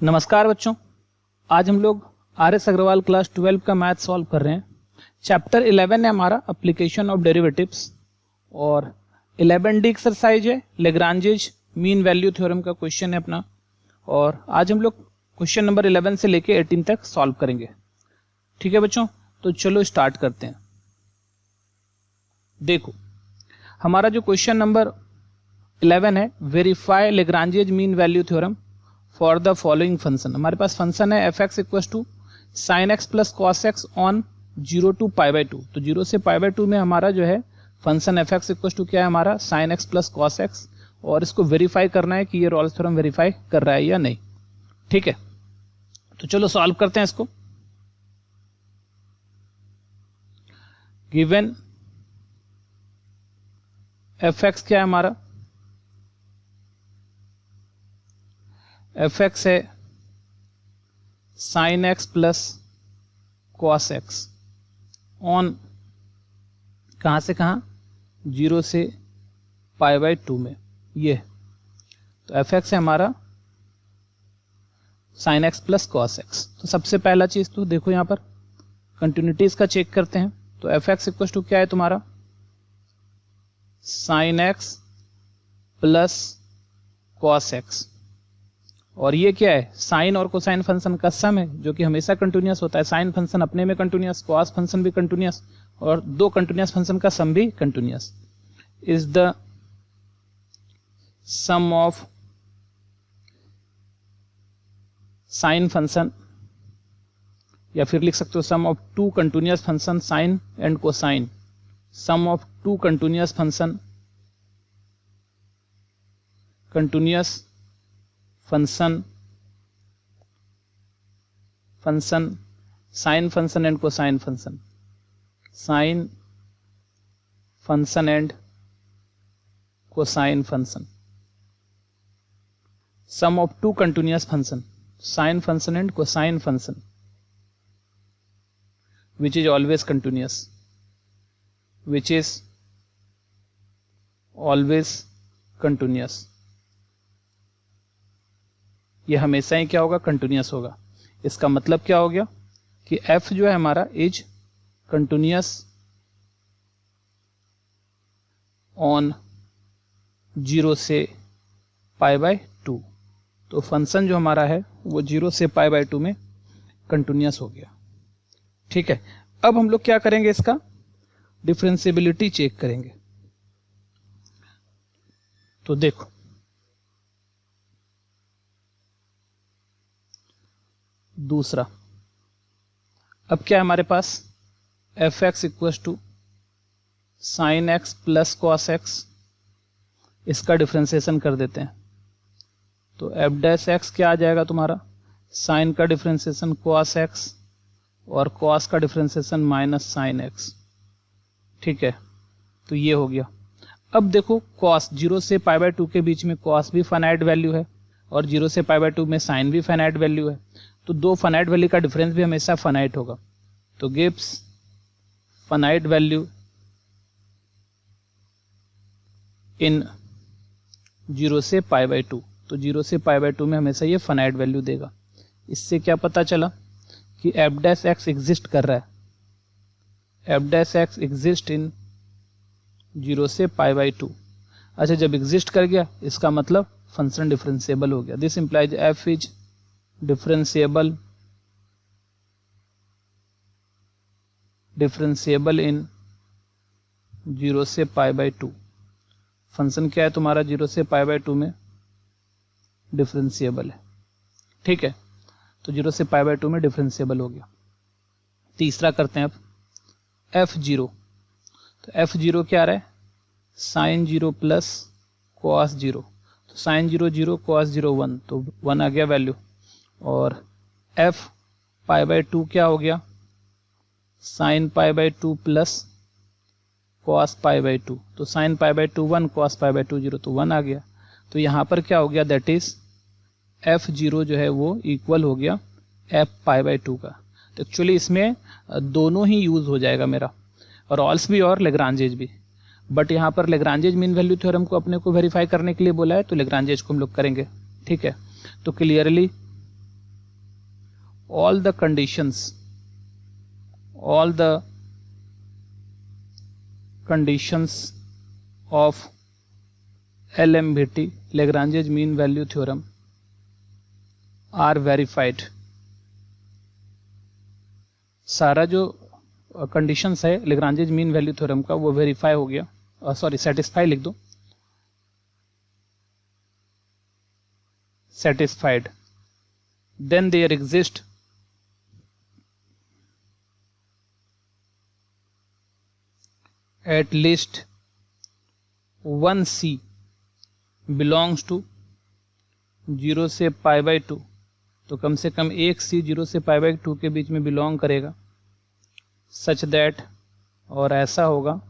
नमस्कार बच्चों, आज हम लोग आर एस अग्रवाल क्लास 12 का मैथ सॉल्व कर रहे हैं। चैप्टर 11 है हमारा एप्लीकेशन ऑफ डेरिवेटिव्स और 11D एक्सरसाइज है, लेग्रांजेज मीन वैल्यू थ्योरम का क्वेश्चन है अपना। और आज हम लोग क्वेश्चन नंबर 11 से लेके 18 तक सॉल्व करेंगे। ठीक है बच्चों, तो चलो स्टार्ट करते हैं। देखो, हमारा जो क्वेश्चन नंबर 11 है, verify Lagrange's mean value theorem for the following function. हमारे पास फंक्शन है F x equal to sine x plus cos X on 0 to π/2। तो 0 से π/2 में हमारा जो है function f x equal to क्या है हमारा sine x plus cos x, और इसको वेरीफाई करना है कि ये रॉल्स थ्योरम वेरीफाई कर रहा है या नहीं। ठीक है, तो चलो सॉल्व करते हैं इसको। गिवन एफ एक्स क्या है हमारा, एफ एक्स है sine x plus cos X on कहां से कहां 0 से π/2 में। ये तो एफ एक्स है हमारा sine x plus cos x. तो सबसे पहला चीज तो देखो यहां पर कंटिन्यूटीज का चेक करते हैं। तो एफ एक्स इक्वल टू क्या है तुम्हारा sine x plus cos x, और ये क्या है साइन और कोसाइन फंक्शन का सम है जो कि हमेशा कंटिन्यूअस होता है। साइन फंक्शन अपने में कंटिन्यूअस, कॉस फंक्शन भी कंटिन्यूअस, और दो कंटिन्यूअस फंक्शन का सम भी continuous. Is the sum of sine function, या फिर लिख सकते हो sum of two continuous function sine and cosine. Sum of two continuous function sine function and cosine function, sine function and cosine function. Sum of two continuous function sine function and cosine function which is always continuous, which is always continuous। ये हमेशा ही क्या होगा continuous होगा। इसका मतलब क्या हो गया कि f जो है हमारा इज कंटिन्यूअस ऑन 0 से π/2। तो फंक्शन जो हमारा है वो 0 से π/2 में कंटिन्यूअस हो गया। ठीक है, अब हम लोग क्या करेंगे, इसका डिफरेंशिएबिलिटी चेक करेंगे। तो देखो, दूसरा अब क्या है हमारे पास f x equal to sine x plus cos x, इसका डिफरेंशिएशन कर देते हैं। तो एफ डैश एक्स क्या आ जाएगा तुम्हारा साइन का डिफरेंशिएशन कॉस एक्स और कॉस का डिफरेंशिएशन माइनस साइन एक्स। ठीक है, तो ये हो गया। अब देखो कॉस 0 से π/2 के बीच में कॉस भी फाइनाइट वैल्यू है और 0 से π/2 में साइन भी फाइनाइट वैल्यू है। तो दो फाइनाइट वैल्यू का डिफरेंस भी हमेशा फाइनाइट होगा। तो गिव्स फाइनाइट वैल्यू इन 0 से π/2। तो 0 से π/2 में हमेशा ये फाइनाइट वैल्यू देगा। इससे क्या पता चला कि एफ डैश एक्स एग्जिस्ट कर रहा है, F dash x exist in 0 से π/2। अच्छा, जब एग्जिस्ट कर गया इसका मतलब फंक्शन डिफरेंशिएबल हो गया। This implies f is differentiable in 0 से π/2। फंक्शन क्या है तुम्हारा 0 से π/2 में डिफरेंशिएबल है। ठीक है, तो 0 से π/2 में डिफरेंशिएबल हो गया। तीसरा करते हैं अब f0। तो f0 क्या आ रहा है साइन 0 प्लस कॉस 0। तो साइन 0 0, कॉस 0 1, तो 1 आ गया वैल्यू। और f π/2 क्या हो गया साइन π/2 प्लस कॉस π/2। तो साइन π/2 1, कॉस π/2 0, तो 1 आ गया। तो यहाँ पर क्या हो गया दैट इज f0 जो है वो इक्वल हो गया f π/2 का। तो एक्चुअली इसमें दोनों ही यूज हो जाएगा मेरा, रॉल्स भी और लेग्रांजेज भी। बट यहाँ पर लेग्रांजेज मीन वैल्यू थ्योरम को अपने को वेरीफाई करने के लिए बोला है, तो लेग्रांजेज को हम लोग करेंगे। ठीक है, तो clearly all the conditions of LMVT Lagrange's mean value theorem are verified। सारा जो कंडीशंस है Lagrange's मीन वैल्यू थ्योरम का वो वेरीफाई हो गया, सॉरी सेटिस्फाई लिख दो, satisfied, then there exist at least one C belongs to 0 से π/2, तो कम से कम एक C 0 से π/2 के बीच में बिलोंग करेगा, सच दैट, और ऐसा होगा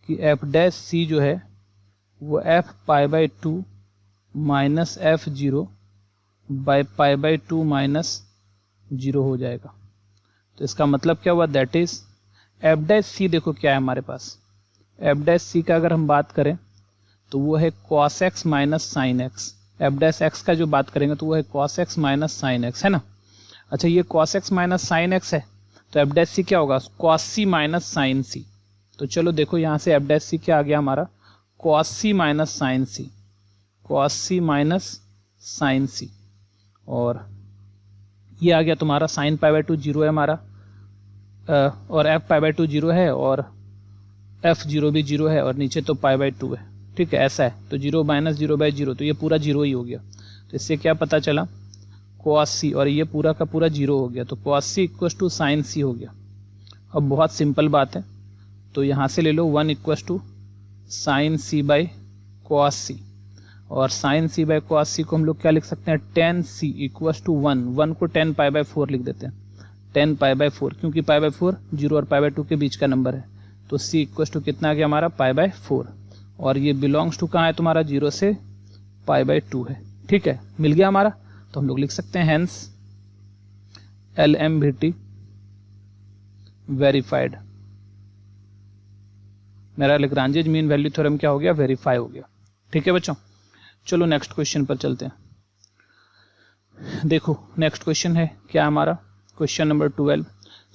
कि f डैश C जो है वो f π/2 minus f0 bye π/2 minus 0 हो जाएगा। तो इसका मतलब क्या हुआ, that is f dash C, देखो क्या है हमारे पास, f डैश C का अगर हम बात करें तो वो है cos x minus sin x, f dash x का जो बात करेंगे तो वो है cos x minus sin x, है ना। अच्छा, ये cos x minus sin x है, तो f डैश C क्या होगा, cos C minus sin C। तो चलो देखो यहाँ से f डैश C क्या आ गया हमारा, cos C minus sin C, cos C minus sin C, और ये आ गया तुम्हारा sin π/2 0 है हमारा, और f π/2 0 है, और f0 भी 0 है, और नीचे तो π/2 है, ठीक है, ऐसा है। तो 0 माइनस 0/0, तो ये पूरा 0 ही हो गया। तो इससे क्या पता चला, cos C, और ये पूरा का पूरा 0 हो गया, तो cos C equal to sin C हो गया। अब बहुत सिंपल बात है, तो यहाँ से ले लो 1 equal to sin C by cos C, और sin C by cos C को हम लोग क्या लिख सकते हैं, tan C इक्वल टू 1 को 10 π/4 लिख देते हैं, 10 π/4, क्योंकि π/4 0 और π/2 के बीच का नंबर है, तो C इक्वल टू कितना आ गया हमारा, π/4, और ये बिलोंग्स टू कहाँ है तुम्हारा, 0 से π/2 है, ठीक है, मिल गया हमारा। तो हम लोग लिख सकते हैं हेंस LMVT वेरीफाइड, मेरा Lagrange's मीन वैल्यू थ्योरम क्या हो गया, वेरीफाई हो गया, ठीक है बच्चों। चलो नेक्स्ट क्वेश्चन पर चलते हैं। देखो नेक्स्ट क्वेश्चन है क्या हमारा, question number 12,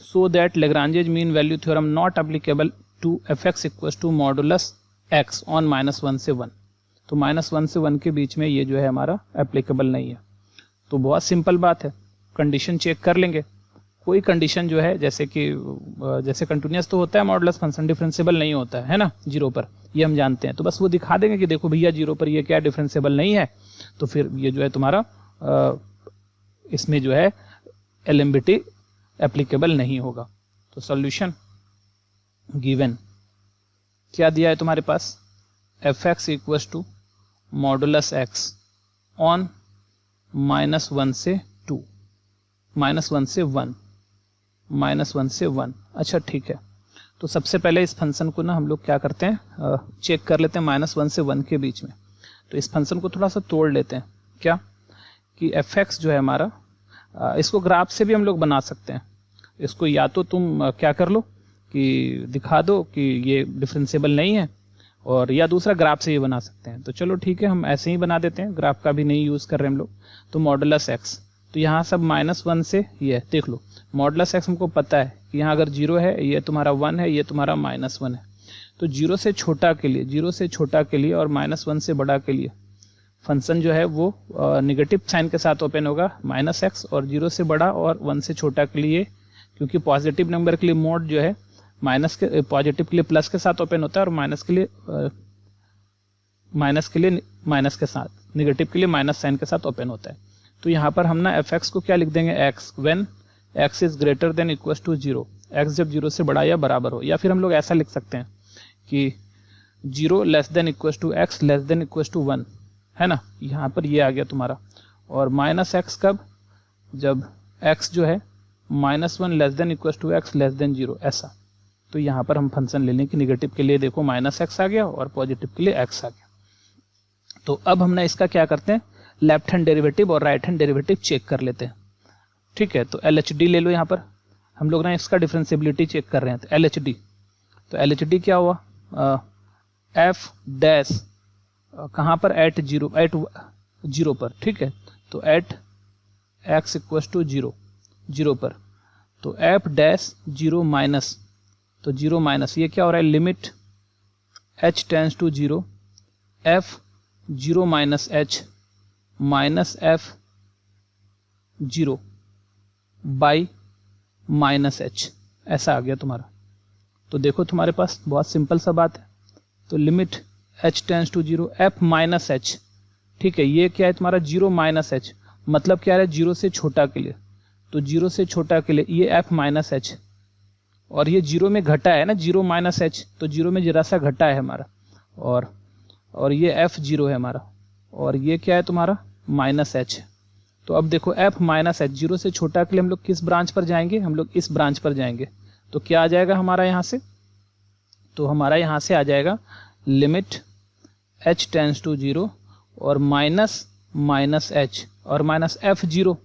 so that Lagrange's mean value theorem not applicable to fx equal to modulus x on -1 से 1, तो -1 से 1 के बीच में ये जो है हमारा एप्लीकेबल नहीं है। तो बहुत सिंपल बात है, कंडीशन चेक कर लेंगे, कोई कंडीशन जो है जैसे कि जैसे कंटिन्यूअस तो होता है मॉडुलस फंक्शन, डिफरेंशिएबल नहीं होता है ना 0 पर, ये हम जानते हैं, तो बस वो दिखा देंगे कि देखो भैया 0 पर ये क्या डिफरेंशिएबल नहीं है, तो फिर ये जो है तुम्हारा इसमें जो है LMVT एप्लीकेबल नहीं होगा। तो सॉल्यूशन गिवन क्या दिया है तुम्हारे पास, fx equal to modulus x on -1 से 2, -1 से 1, -1 से 1। अच्छा ठीक है, तो सबसे पहले इस फंक्शन को ना हम लोग क्या करते हैं, चेक कर लेते हैं -1 से 1 के बीच में। तो इस फंक्शन को थोड़ा सा तोड़ लेते हैं, क्या कि fx जो है हमारा, इसको ग्राफ से भी हम लोग बना सकते हैं, इसको या तो तुम क्या कर लो कि दिखा दो कि ये डिफरेंशिएबल नहीं है, और या दूसरा ग्राफ से ये बना सकते हैं। तो चलो ठीक है, हम ऐसे ही बना देते हैं, ग्राफ का भी नहीं यूज़ कर रहे हम लोग। तो मॉडुलस x, तो यहाँ सब -1 से ये देख लो, मॉडुलस x हमको पता है कि यहाँ अगर 0 है, ये तुम्हारा 1 है, ये तुम्हारा -1 है, तो 0 से छोटा के लिए, 0 से छोटा के लिए और -1 से बड़ा के लिए फंक्शन जो है वो निगेटिव साइन के साथ ओपन होगा -x, और 0 से बड़ा और 1 से छोटा के लिए, क्योंकि पॉजिटिव नंबर के लिए मोड जो है माइनस के, पॉजिटिव के लिए प्लस के साथ ओपन होता है, और माइनस के लिए माइनस के साथ, निगेटिव के लिए माइनस साइन के साथ ओपन होता है। तो यहाँ पर हम ना fx को क्या लिख देंगे, x when x is greater than equal to 0, x जब 0 से बड़ा या बराबर हो, या फिर हम लोग ऐसा लिख सकते हैं कि 0 less than equal to x less than equal to 1, है ना, यहाँ पर ये आ गया तुम्हारा। और -x कब, जब x जो है -1 less than equal to x less than 0, ऐसा। तो यहाँ पर हम फंक्शन ले लें कि निगेटिव के लिए देखो -x आ गया और पॉजिटिव के लिए x आ गया। तो अब हम ना इसका क्या करते हैं, लेफ्ट हैंड डेरिवेटिव और राइट हैंड डेरिवेटिव चेक कर लेते हैं, ठीक है। तो LHD ले लो, यहाँ पर हम लोग ना इसका डिफरेंशिएबिलिटी चेक कर रहे हैं, तो LHD, तो LHD क्या हुआ, f डैश कहाँ पर, एट जीरो पर, ठीक है। तो एट x इक्वल टू 0, 0 पर, तो एफ डैश 0 माइनस, तो 0 माइनस ये क्या हो रहा है, limit h tends to 0 f 0 minus h minus f 0 by minus h, ऐसा आ गया तुम्हारा। तो देखो तुम्हारे पास बहुत सिंपल सा बात है, तो limit h tends to 0 f minus h, ठीक है, ये क्या है तुम्हारा 0 माइनस h, मतलब क्या है 0 से छोटा के लिए, तो 0 से छोटा के लिए ये f माइनस h, और ये 0 में घटा है ना 0 माइनस h, तो 0 में जरा सा घटा है हमारा, और ये f0 है हमारा, और ये क्या है तुम्हारा माइनस h। तो अब देखो f माइनस h 0 से छोटा के लिए हम लोग किस ब्रांच पर जाएंगे, हम लोग इस ब्रांच पर जाएंगे, तो क्या आ जाएगा हमारा यहाँ से, तो हमारा यहाँ से आ जाएगा लिमिट h टेंस टू 0 और माइनस माइनस h और माइनस f0,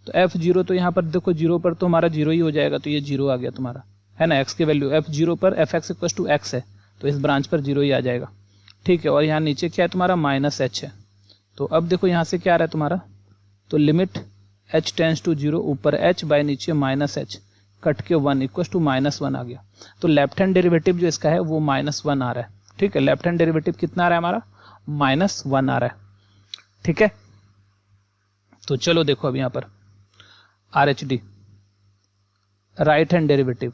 तो f0 तो यहाँ पर देखो 0 पर तो हमारा 0 ही हो जाएगा, तो ये 0 आ गया तुम्हारा, है ना, x की वैल्यू f0 पर fx इक्वल टू x है, तो इस ब्रांच पर 0 ही आ जाएगा, ठीक है। और यहाँ नीचे क्या है तुम्हारा माइनस h है, तो अब देखो यहाँ से क्या आ रहा है तुम्हारा, तो लिमिट h टेंस टू 0 ऊपर h बाय नीचे माइनस h कट के 1 इक्वल टू माइनस 1 आ गया, तो लेफ्ट हैंड डेरिवेटिव जो इसका है वो माइनस 1 आ रहा है, ठीक है, लेफ्ट हैंड डेरिवेटिव कितना आ रहा है हमारा माइनस 1 आ रहा है, ठीक है। तो चलो देखो अब यहाँ पर RHD right hand derivative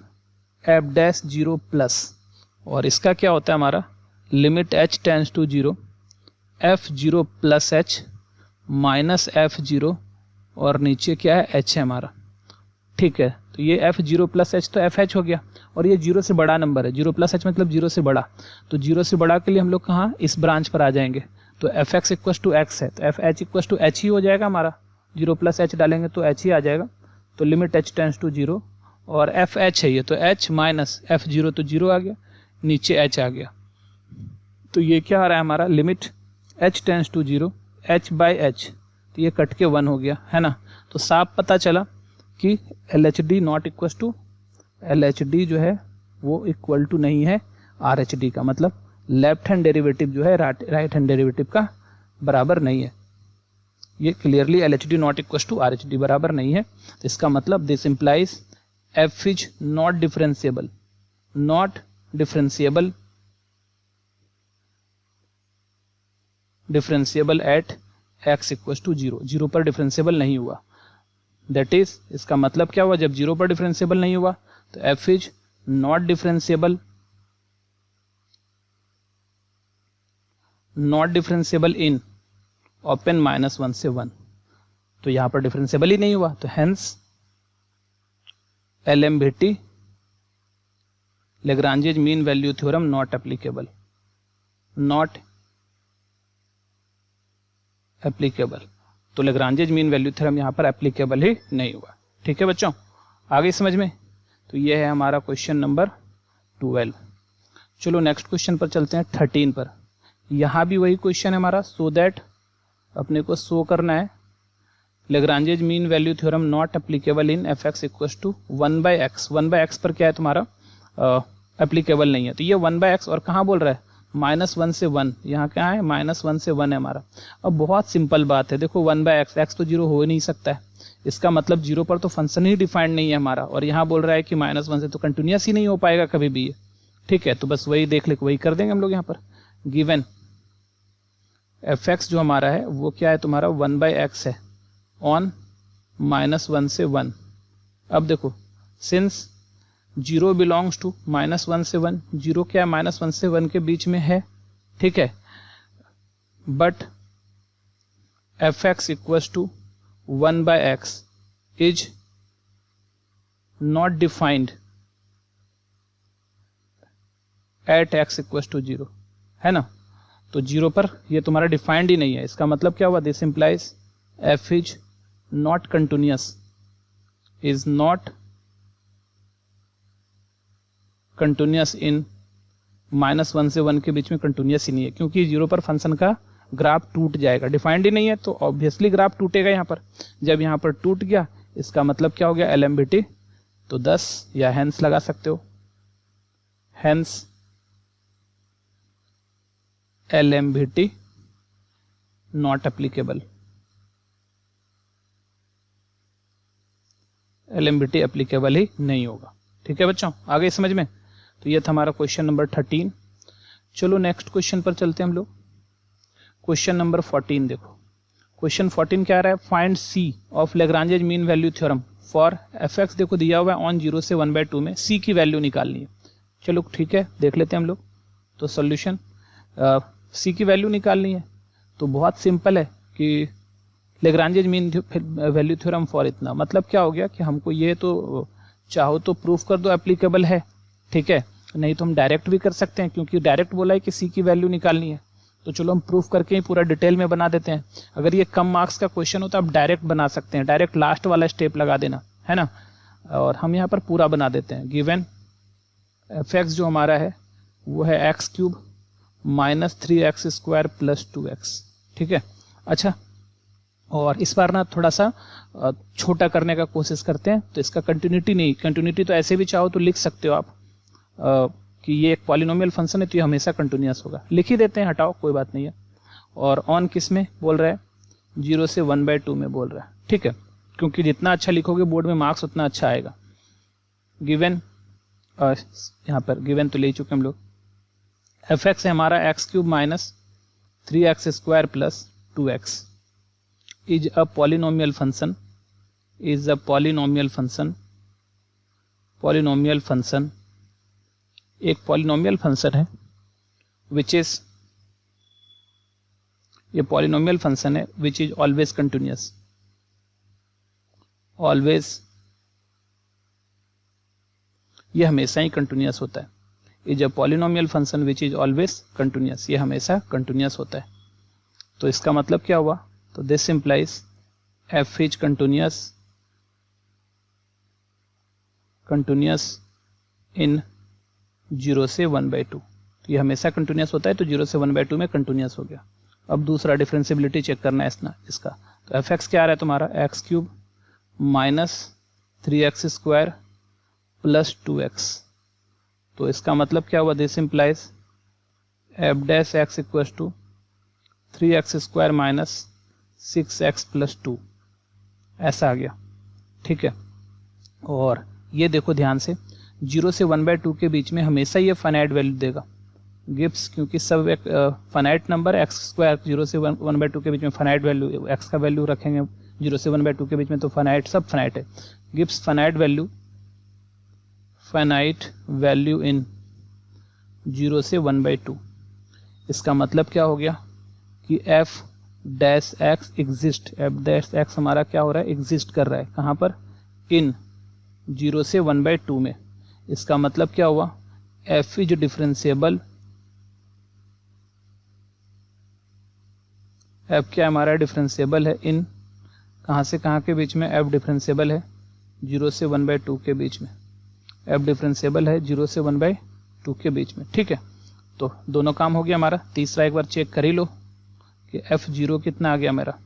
f dash 0 plus, और इसका क्या होता है हमारा limit h tends to 0 f0 plus h minus f0 और नीचे क्या है h है हमारा, ठीक है। तो ये f0 प्लस h तो fh हो गया, और ये 0 से बड़ा नंबर है, 0 प्लस h मतलब 0 से बड़ा, तो 0 से बड़ा के लिए हम लोग कहाँ इस ब्रांच पर आ जाएंगे, तो fx इक्वल टू x है, तो fh इक्वल टू h ही हो जाएगा हमारा, 0 प्लस h डालेंगे तो h ही आ जाएगा, तो लिमिट h टेंस टू 0 और fh है ये, तो h माइनस f0 तो 0 आ गया, नीचे h आ गया, तो ये क्या आ रहा है हमारा limit h tends to 0 h by h, तो ये कट के 1 हो गया, है ना। तो साफ पता चला कि LHD not equal to, LHD जो है वो इक्वल टू नहीं है RHD का, मतलब लेफ्ट हैंड डेरिवेटिव जो है राइट हैंड डेरिवेटिव का बराबर नहीं है, ये clearly LHD not equal to RHD बराबर नहीं है, तो इसका मतलब this implies f is not differentiable, not differentiable differentiable at x equal to 0, 0 पर डिफरेंशिएबल नहीं हुआ, दैट इज इसका मतलब क्या हुआ, जब 0 पर डिफरेंशिएबल नहीं हुआ तो f is not differentiable in open -1 से 1, तो यहां पर डिफरेंशिएबल ही नहीं हुआ, तो hence LMVT Lagrange's mean value theorem not applicable, not applicable, तो लेग्रांजेज मीन वैल्यू थ्योरम यहाँ पर एप्लीकेबल ही नहीं हुआ, ठीक है बच्चों, आगे समझ में। तो ये है हमारा क्वेश्चन नंबर 12। चलो नेक्स्ट क्वेश्चन पर चलते हैं 13 पर, यहाँ भी वही क्वेश्चन है हमारा, सो दैट अपने को शो करना है Lagrange's mean value theorem not applicable in fx equal to 1/x, 1/x पर क्या है तुम्हारा एप्लीकेबल नहीं है, तो ये 1/x और कहाँ बोल रहा है -1 से 1, यहाँ क्या है -1 से 1 है हमारा। अब बहुत सिंपल बात है, देखो 1/x, x तो 0 हो ही नहीं सकता है, इसका मतलब 0 पर तो फंक्शन ही डिफाइंड नहीं है हमारा, और यहाँ बोल रहा है कि -1 से तो कंटिन्यूस ही नहीं हो पाएगा कभी भी ये, ठीक है। तो बस वही देख ले, वही कर देंगे हम लोग यहाँ पर, गिवन fx जो हमारा है वो क्या है तुम्हारा 1/x है ऑन -1 से 1। अब देखो सिंस 0 बिलोंग्स टू -1 से 1, 0 क्या है -1 से 1 के बीच में है, ठीक है, but fx equals to 1/x is not defined at x equals to 0, है ना, तो 0 पर ये तुम्हारा डिफाइंड ही नहीं है, इसका मतलब क्या हुआ, this implies f is not continuous, is not continuous in -1 से 1 के बीच में कंटिन्यूअस ही नहीं है, क्योंकि 0 पर फंक्शन का ग्राफ टूट जाएगा, डिफाइंड ही नहीं है, तो ऑब्वियसली ग्राफ टूटेगा यहाँ पर, जब यहाँ पर टूट गया इसका मतलब क्या हो गया LMVT, तो 10 या हेंस लगा सकते हो, hence LMVT not applicable, LMBT applicable ही नहीं होगा। ठीक है बच्चों, आ गई समझ में। तो ये था हमारा क्वेश्चन नंबर 13। चलो नेक्स्ट क्वेश्चन पर चलते हैं हम लोग। क्वेश्चन नंबर 14 देखो। क्वेश्चन 14 क्या आ रहा है, find c of Lagrange's mean value theorem for एफ(x) देखो दिया हुआ है ऑन 0 से 1/2 में सी की वैल्यू निकालनी है। चलो ठीक है, देख लेते हैं हम लोग। तो सॉल्यूशन, सी की वैल्यू निकालनी है तो बहुत सिंपल है कि लेग्रांजेज मीन वैल्यू थ्योरम फॉर इतना, मतलब क्या हो गया कि हमको ये तो चाहो तो प्रूफ कर दो एप्लीकेबल है, ठीक है, नहीं तो हम डायरेक्ट भी कर सकते हैं, क्योंकि डायरेक्ट बोला है कि सी की वैल्यू निकालनी है। तो चलो हम प्रूफ करके ही पूरा डिटेल में बना देते हैं। अगर ये कम मार्क्स का क्वेश्चन हो तो आप डायरेक्ट बना सकते हैं, डायरेक्ट लास्ट वाला स्टेप लगा देना है ना, और हम यहाँ पर पूरा बना देते हैं। गिवन एफ(x) जो हमारा है वो है x³ - 3x² + 2x, ठीक है। अच्छा, और इस बार ना थोड़ा सा छोटा करने का कोशिश करते हैं। तो इसका कंटिन्यूटी नहीं, कंटिन्यूटी तो ऐसे भी चाहो तो लिख सकते हो आप कि ये एक पॉलिनोमियल फंक्शन है तो ये हमेशा कंटिन्यूअस होगा, लिख ही देते हैं, हटाओ कोई बात नहीं है। और ऑन किस में बोल रहा है, 0 से 1/2 में बोल रहा है, ठीक है, क्योंकि जितना अच्छा लिखोगे बोर्ड में मार्क्स उतना अच्छा आएगा। गिवन, यहाँ पर गिवन तो ले चुके हम लोग। f(x) है हमारा x³ - 3x² + 2x is a polynomial function, is a polynomial function, polynomial function एक पॉलिनोमियल फंक्शन है विच इज, ये पॉलिनोमियल फंक्शन है which is always continuous, always, ये हमेशा ही कंटिन्यूअस होता है। Is a polynomial function which is always continuous, ये हमेशा कंटिन्यूअस होता है। तो इसका मतलब क्या हुआ, तो this implies f is continuous, continuous in 0 से 1/2, तो ये हमेशा कंटिन्यूअस होता है, तो 0 से 1/2 में कंटिन्यूअस हो गया। अब दूसरा डिफरेंशिएबिलिटी चेक करना है इसका। तो f(x) क्या आ रहा है तुम्हारा, x³ - 3x² + 2x, तो इसका मतलब क्या हुआ, this implies f(x) = 3x² - 6x + 2, ऐसा आ गया, ठीक है। और ये देखो ध्यान से, 0 से 1/2 के बीच में हमेशा ये फाइनाइट वैल्यू देगा गिब्स, क्योंकि सब एक फाइनाइट नंबर x², 0 से 1/2 के बीच में फाइनाइट वैल्यू, x का वैल्यू रखेंगे 0 से 1/2 के बीच में, तो फाइनाइट, सब फाइनाइट है। गिब्स फाइनाइट वैल्यू इन 0 से 1/2, इसका मतलब क्या हो गया कि f(x) एग्जिस्ट, f(x) हमारा क्या हो रहा है, एग्जिस्ट कर रहा है, कहाँ पर, इन 0 से 1/2 में। इसका मतलब क्या हुआ, f इज डिफरेंशिएबल, f क्या हमारा डिफरेंशिएबल है इन, कहाँ से कहाँ के बीच में, f डिफरेंशिएबल है 0 से 1/2 के बीच में, f डिफरेंशिएबल है 0 से 1/2 के बीच में, ठीक है। तो दोनों काम हो गया हमारा। तीसरा एक बार चेक कर ही लो कि f0 कितना आ गया मेरा,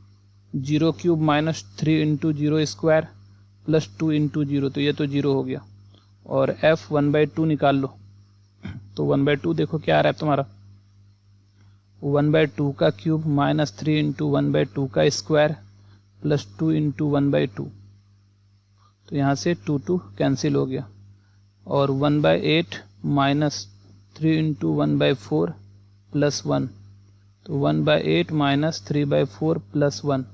0³ - 3 × 0² + 2 × 0, तो ये तो 0 हो गया। और f 1/2 निकाल लो, तो 1/2 देखो क्या आ रहा है तुम्हारा, 1/2 का क्यूब - 3 × 1/2 का स्क्वायर + 2 × 1/2, तो यहाँ से 2 कैंसिल हो गया, और 1/8 - 3 × 1/4 + 1, तो 1/8 - 3/4 + 1,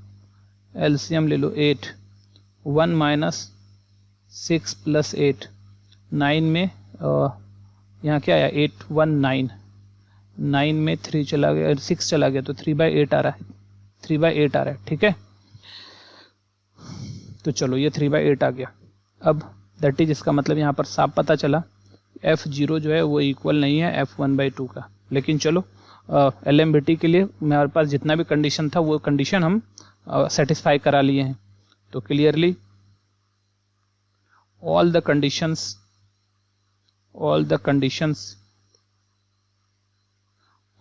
एलसीएम ले लो 8, 1 - 6 + 8, 9 में यहाँ क्या आया, 8 1 9, 9 में 3 चला गया, 6 चला गया, तो 3/8 आ रहा है, 3/8 आ रहा है, ठीक है। तो चलो ये 3/8 आ गया। अब दैट इज, इसका मतलब यहाँ पर साफ पता चला f0 जो है वो इक्वल नहीं है f1/2 का। लेकिन चलो LMBT के लिए मेरे पास जितना भी कंडीशन था वो कंडीशन हम सेटिस्फाई करा लिए हैं। तो clearly all the conditions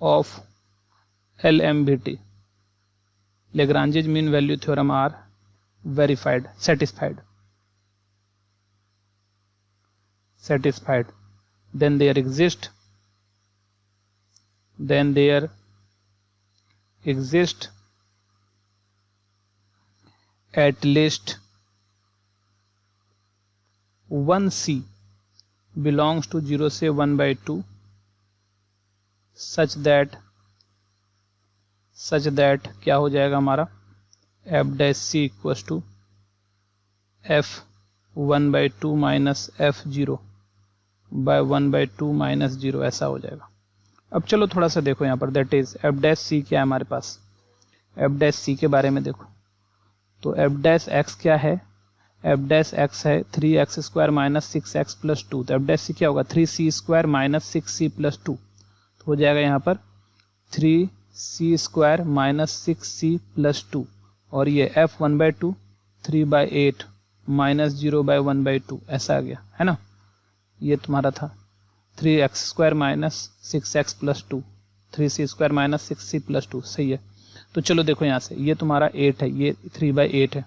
of LMBT, Lagrange's mean value theorem, are verified, satisfied, then there exist at least 1c belongs to 0 से 1/2 सच दैट क्या हो जाएगा हमारा f dash c equals to f 1/2 minus f 0 by 1/2 minus 0, ऐसा हो जाएगा। अब चलो थोड़ा सा देखो यहाँ पर, दैट इज एफ डैश सी क्या है हमारे पास, एफ डैश सी के बारे में देखो। तो एफ डैश एक्स क्या है, एफ डैश एक्स है 3x² माइनस 6x प्लस 2। तो एफ डैश सी क्या होगा 3c² माइनस 6c प्लस 2। तो हो जाएगा यहाँ पर 3c² माइनस 6c प्लस 2, और ये f 1/2 3/8 माइनस 0/1/2 ऐसा आ गया है ना। ये तुम्हारा था 3x² minus 6x plus 2, 3c² minus 6c plus 2, सही है। तो चलो देखो यहाँ से, ये तुम्हारा 8 है, ये 3/8 है,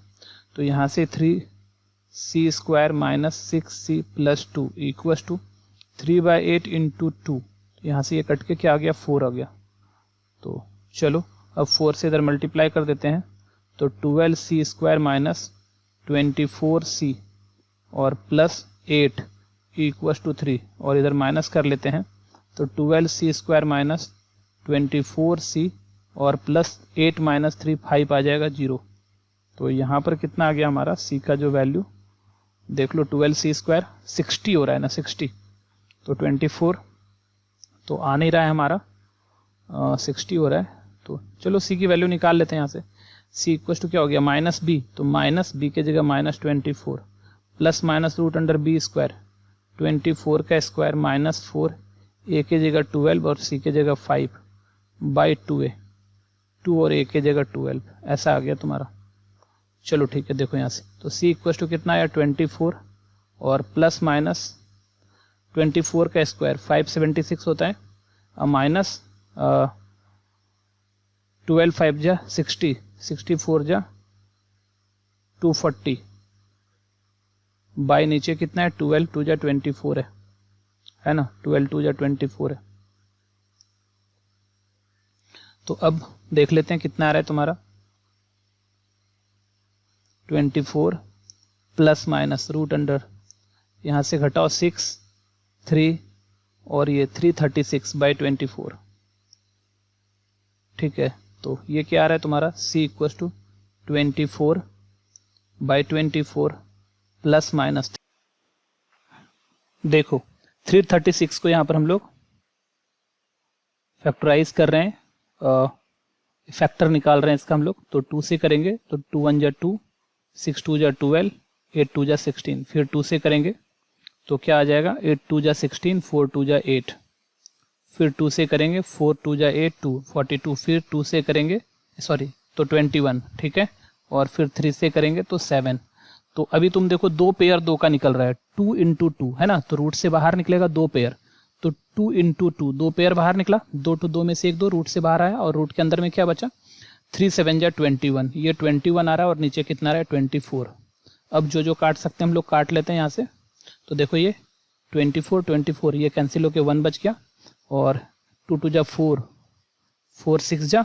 तो यहाँ से 3c² minus 6c plus 2 equals to 3/8 into 2, यहाँ से ये कट के क्या आ गया 4 आ गया। तो चलो अब 4 से इधर मल्टीप्लाई कर देते हैं, तो 12c² माइनस 24c और प्लस 8 इक्वल्स टू 3, और इधर माइनस कर लेते हैं, तो 12c² माइनस 24c और प्लस 8 माइनस 3 5 आ जाएगा 0। तो यहाँ पर कितना आ गया हमारा c का जो वैल्यू देख लो, 12c² 60 हो रहा है ना, 60, तो 24 तो आ नहीं रहा है हमारा, 60 हो रहा है। तो चलो c की वैल्यू निकाल लेते हैं यहाँ से। c इक्वल्स टू क्या हो गया माइनस b, तो माइनस b के जगह minus 24 plus minus root under b square, 24 का स्क्वायर माइनस 4, a के जगह 12 और c के जगह 5 बाई 2a, 2 और a के जगह 12, ऐसा आ गया तुम्हारा। चलो ठीक है, देखो यहाँ से, तो c इक्वल्स टू कितना आया 24 और प्लस माइनस 24 का स्क्वायर 576 होता है, माइनस 12 5 जा 60, 64 जा 240 बाई नीचे कितना है 12 2 जा 24 है ना, 12 2 जा 24 है। तो अब देख लेते हैं कितना आ रहा है तुम्हारा 24 प्लस माइनस रूट अंडर, यहाँ से घटाओ 6 3 और ये 336 बाई 24, ठीक है। तो ये क्या आ रहा है तुम्हारा c equals to 24 by 24 plus minus, देखो 336 को यहाँ पर हम लोग फैक्टराइज कर रहे हैं, फैक्टर निकाल रहे हैं इसका हम लोग, तो 2 से करेंगे तो 2 1 जा 2, 6 2 जा 12, 8 2 जा 16, फिर 2 से करेंगे तो क्या आ जाएगा 8 2 जा 16, 4 2 जा 8, फिर 2 से करेंगे 4 2 जा 8 2 42, फिर 2 से करेंगे सॉरी तो 21, ठीक है, और फिर 3 से करेंगे तो 7। तो अभी तुम देखो 2 पेयर 2 का निकल रहा है, 2 इंटू 2 है ना, तो रूट से बाहर निकलेगा 2 पेयर, तो 2 इंटू 2 2 पेयर बाहर निकला, 2 to 2 में से 1 2 रूट से बाहर आया, और रूट के अंदर में क्या बचा 3 7 जा 21, ये 21 आ रहा है, और नीचे कितना आ रहा है 24। अब जो काट सकते हैं हम लोग काट लेते हैं यहाँ से, तो देखो ये 24 24 ये कैंसिल होके 1 बच गया, और 2 2 जा 4 4 6 जा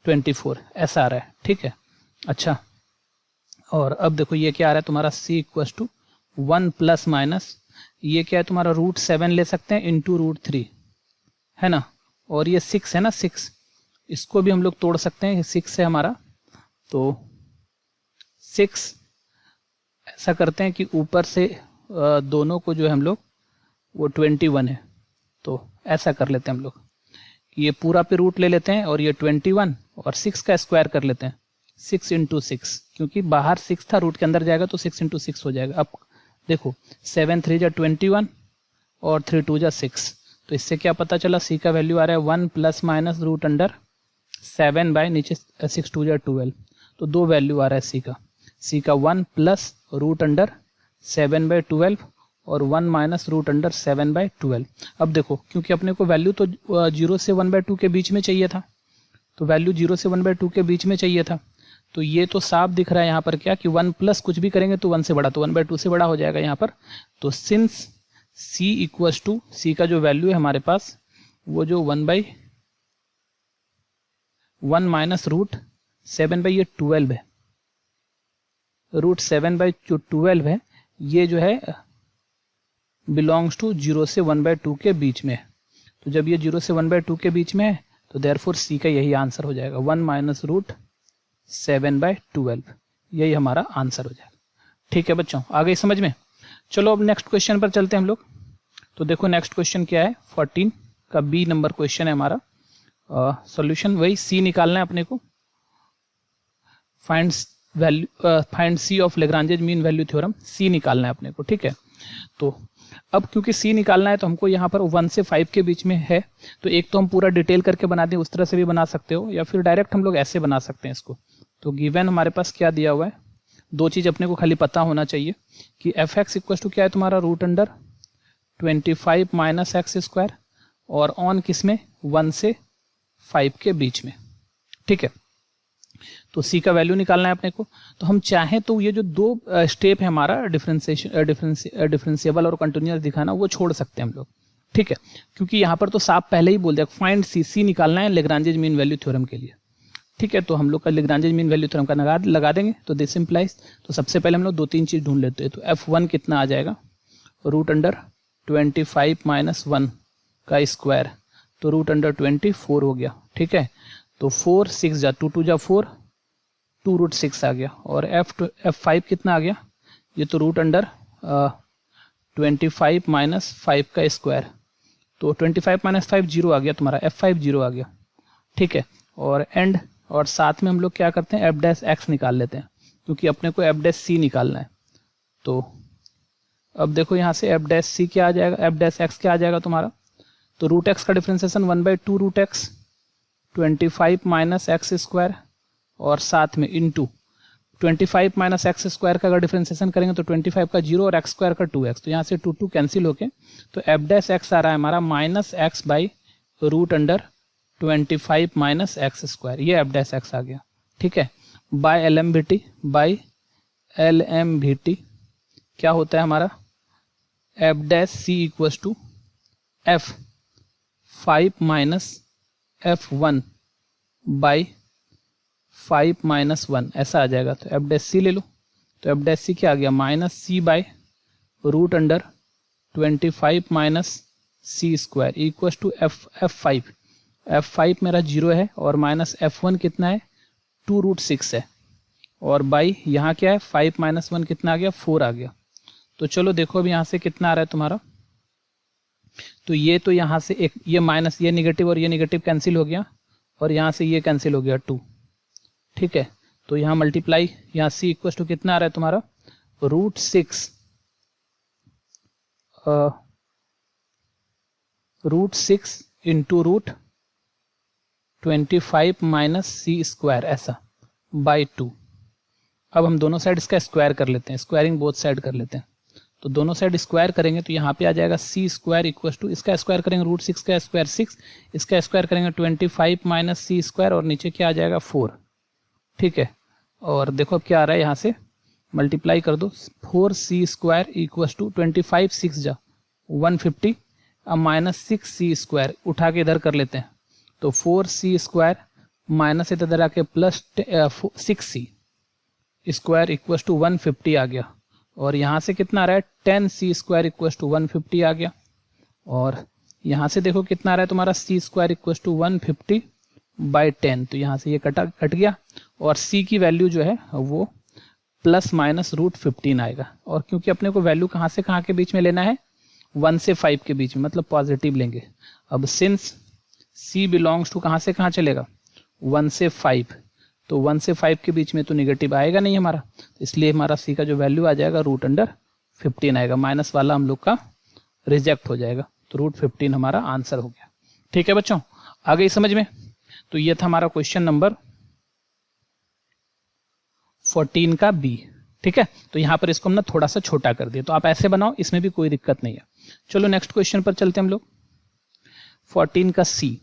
24 ऐसा आ रहा है, ठीक है। अच्छा, और अब देखो ये क्या आ रहा है तुम्हारा c equals to 1 plus minus, ये क्या है तुम्हारा रूट 7 ले सकते हैं इंटू रूट 3 है ना, और ये 6 है ना, 6 इसको भी हम लोग तोड़ सकते हैं, 6 है हमारा, तो 6 ऐसा करते हैं कि ऊपर से दोनों को जो है हम लोग वो 21 है, तो ऐसा कर लेते हैं हम लोग, ये पूरा पे रूट ले लेते हैं और ये 21 और 6 का स्क्वायर कर लेते हैं, 6 इंटू 6, क्योंकि बाहर 6 था रूट के अंदर जाएगा तो 6 इंटू 6 हो जाएगा। अब देखो 7 3 जा 21 और 3 2 जा 6, तो इससे क्या पता चला c का वैल्यू आ रहा है 1 plus minus root under 7 by नीचे 6 2 जा 12, तो 2 वैल्यू आ रहा है c का 1 प्लस रूट अंडर 7 बाई 12 और 1 माइनस रूट अंडर 7 बाई 12। अब देखो क्योंकि अपने को वैल्यू तो 0 से 1/2 के बीच में चाहिए था, तो वैल्यू 0 से 1/2 के बीच में चाहिए था, तो ये तो साफ दिख रहा है यहाँ पर क्या कि 1 प्लस कुछ भी करेंगे तो 1 से बड़ा, तो 1/2 से बड़ा हो जाएगा यहाँ पर। तो since c equals to c का जो वैल्यू है हमारे पास वो जो 1/1 माइनस रूट 7 बाई ये 12 है, रूट 7 बाई जो 12 है ये जो है बिलोंग्स टू 0 से 1/2 के बीच में है। तो जब ये 0 से 1/2 के बीच में है तो देयरफॉर सी का यही आंसर हो जाएगा, 1 - √7/12, यही हमारा आंसर हो जाएगा। ठीक है बच्चों, आ गई समझ में। चलो अब नेक्स्ट क्वेश्चन पर चलते हैं हम लोग। तो देखो नेक्स्ट क्वेश्चन क्या है, 14 का बी नंबर क्वेश्चन है हमारा। सॉल्यूशन वही सी निकालना है अपने को। Find c of Lagrange's mean value theorem, c निकालना है अपने को। ठीक है, तो अब क्योंकि सी निकालना है तो हमको यहाँ पर 1 से 5 के बीच में है, तो एक तो हम पूरा डिटेल करके बना दें, उस तरह से भी बना सकते हो, या फिर डायरेक्ट हम लोग ऐसे बना सकते हैं इसको। तो गिवन हमारे पास क्या दिया हुआ है, दो चीज अपने को खाली पता होना चाहिए कि एफ एक्स इक्वल टू क्या है तुम्हारा, √25 - x², और ऑन किसमें, 1 से 5 के बीच में। ठीक है, तो सी का वैल्यू निकालना है अपने को। तो हम चाहें तो ये जो दो स्टेप है हमारा डिफरेंशिएबल और कंटिन्यूअस दिखाना, वो छोड़ सकते हैं हम लोग। ठीक है, क्योंकि यहाँ पर तो साफ पहले ही बोल दिया फाइंड सी निकालना है लेग्रांजेज मीन वैल्यू थ्योरम के लिए। ठीक है, तो हम लोग का लेग्रांजेज मीन वैल्यू थ्योरम का लगा देंगे। तो दिस इंप्लाइज, तो सबसे पहले हम लोग 2-3 चीज ढूंढ लेते हैं। तो F1 कितना आ जाएगा, √25 - 1 का स्क्वायर, तो √24 हो गया। ठीक है, तो 4 6 जा 2 2 जा 4, 2√6 आ गया। और F5 कितना आ गया, ये तो √25 - 5 का स्क्वायर, तो 25 - 5 0 आ गया तुम्हारा, F5 0 आ गया। ठीक है, और एंड, और साथ में हम लोग क्या करते हैं, F' निकाल लेते हैं, क्योंकि अपने को F' निकालना है। तो अब देखो यहाँ से F' क्या आ जाएगा, F' क्या आ जाएगा तुम्हारा, तो √x का डिफरेंशिएशन 1/2 √x, 25 - x², और साथ में इंटू 25 - x² का अगर डिफरेंशिएशन करेंगे तो 25 का 0 और x² का 2x, तो यहाँ से 2 2 कैंसिल होके तो F' आ रहा है हमारा -x/√25 - x², ये F' आ गया। ठीक है, बाय LMVT क्या होता है हमारा, F' equal to F5 - F1 by 5 - 1, ऐसा आ जाएगा। तो F' ले लो, तो F' क्या आ गया, -c/√25 - c² equal to F5। F5 मेरा 0 है, और माइनस F1 कितना है, 2√6 है, और बाई यहाँ क्या है, 5 - 1 कितना आ गया, 4 आ गया। तो चलो देखो अब यहाँ से कितना आ रहा है तुम्हारा, तो ये तो यहाँ से एक ये माइनस, ये निगेटिव और ये निगेटिव कैंसिल हो गया, और यहाँ से ये कैंसिल हो गया 2। ठीक है, तो यहाँ मल्टीप्लाई, यहाँ c इक्वल टू कितना आ रहा है तुम्हारा, √6 इंटू √25 - c², ऐसा बाई 2। अब हम दोनों साइड इसका स्क्वायर कर लेते हैं, स्क्वायरिंग बोथ साइड कर लेते हैं। तो दोनों साइड स्क्वायर करेंगे तो यहाँ पे आ जाएगा c² इक्वल टू, इसका स्क्वायर करेंगे √6 का स्क्वायर 6, इसका स्क्वायर करेंगे 25 - c², और नीचे क्या आ जाएगा 4। ठीक है, और देखो अब क्या आ रहा है, यहाँ से मल्टीप्लाई कर दो, 4c² इक्वल टू 25 6 जा 150, अब -6c² उठा के इधर कर लेते हैं, तो 4c² माइनस इधर आके प्लस 6c² इक्वल टू 150 आ गया, और यहाँ से कितना आ रहा है, 10c² इक्वल टू 150 आ गया, और यहाँ से देखो कितना आ रहा है तुम्हारा, c² इक्वल टू 150 बाई 10, तो यहाँ से ये कट गया, और c की वैल्यू जो है वो ±√15 आएगा। और क्योंकि अपने को वैल्यू कहाँ से कहाँ के बीच में लेना है, 1 से 5 के बीच में, मतलब पॉजिटिव लेंगे। अब सिंस c बिलोंग्स टू कहाँ से कहाँ चलेगा, 1 से 5, तो 1 से 5 के बीच में तो निगेटिव आएगा नहीं हमारा, इसलिए हमारा c का जो वैल्यू आ जाएगा √15 आएगा, माइनस वाला हम लोग का रिजेक्ट हो जाएगा, तो √15 हमारा आंसर हो गया। ठीक है बच्चों, आ गई समझ में। तो ये था हमारा क्वेश्चन नंबर 14 का बी। ठीक है, तो यहाँ पर इसको हमने थोड़ा सा छोटा कर दिया, तो आप ऐसे बनाओ, इसमें भी कोई दिक्कत नहीं है। चलो नेक्स्ट क्वेश्चन पर चलते हैं हम लोग, 14 का सी।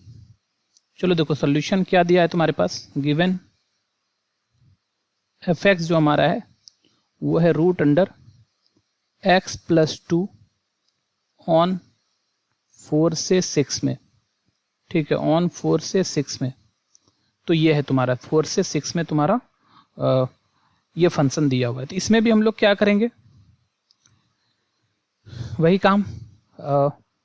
चलो देखो सोल्यूशन क्या दिया है तुम्हारे पास, गिवन f(x) जो हमारा है वो है √x+2 ऑन 4 से 6 में। ठीक है, ऑन 4 से 6 में, तो ये है तुम्हारा 4 से 6 में तुम्हारा ये फंक्शन दिया हुआ है। तो इसमें भी हम लोग क्या करेंगे, वही काम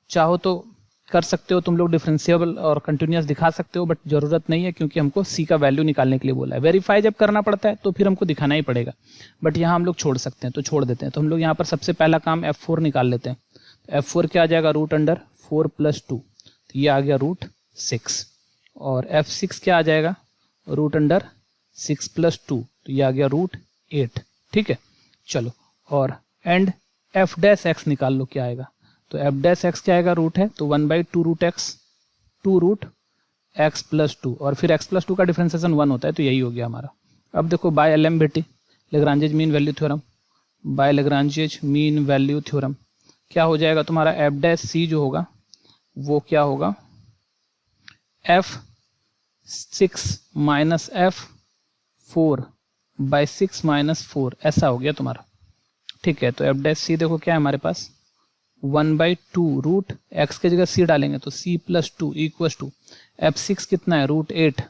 चाहो तो कर सकते हो तुम लोग, डिफरेंशिएबल और कंटिन्यूस दिखा सकते हो, बट जरूरत नहीं है क्योंकि हमको सी का वैल्यू निकालने के लिए बोला है। वेरीफाई जब करना पड़ता है तो फिर हमको दिखाना ही पड़ेगा, बट यहाँ हम लोग छोड़ सकते हैं तो छोड़ देते हैं। तो हम लोग यहाँ पर सबसे पहला काम F4 निकाल लेते हैं। F4 क्या आ जाएगा, रूट अंडर 4 + 2, तो ये आ गया √6। और F6 क्या आ जाएगा, रूट अंडर 6 + 2, तो ये आ गया √8। ठीक है, चलो। और एंड f' निकाल लो क्या आएगा, तो f' क्या आएगा, रूट है तो 1/2√x 2√x + 2, और फिर x + 2 का डिफरेंशिएशन 1 होता है, तो यही हो गया हमारा। अब देखो by LMBT, Lagrange's mean value theorem, by Lagrange's mean value theorem क्या हो जाएगा तुम्हारा, f' जो होगा वो क्या होगा, f6 - f4 / 6 - 4, ऐसा हो गया तुम्हारा। ठीक है, तो f' देखो क्या है हमारे पास, 1/2 √x की जगह c डालेंगे तो c + 2 = f6 कितना है, √8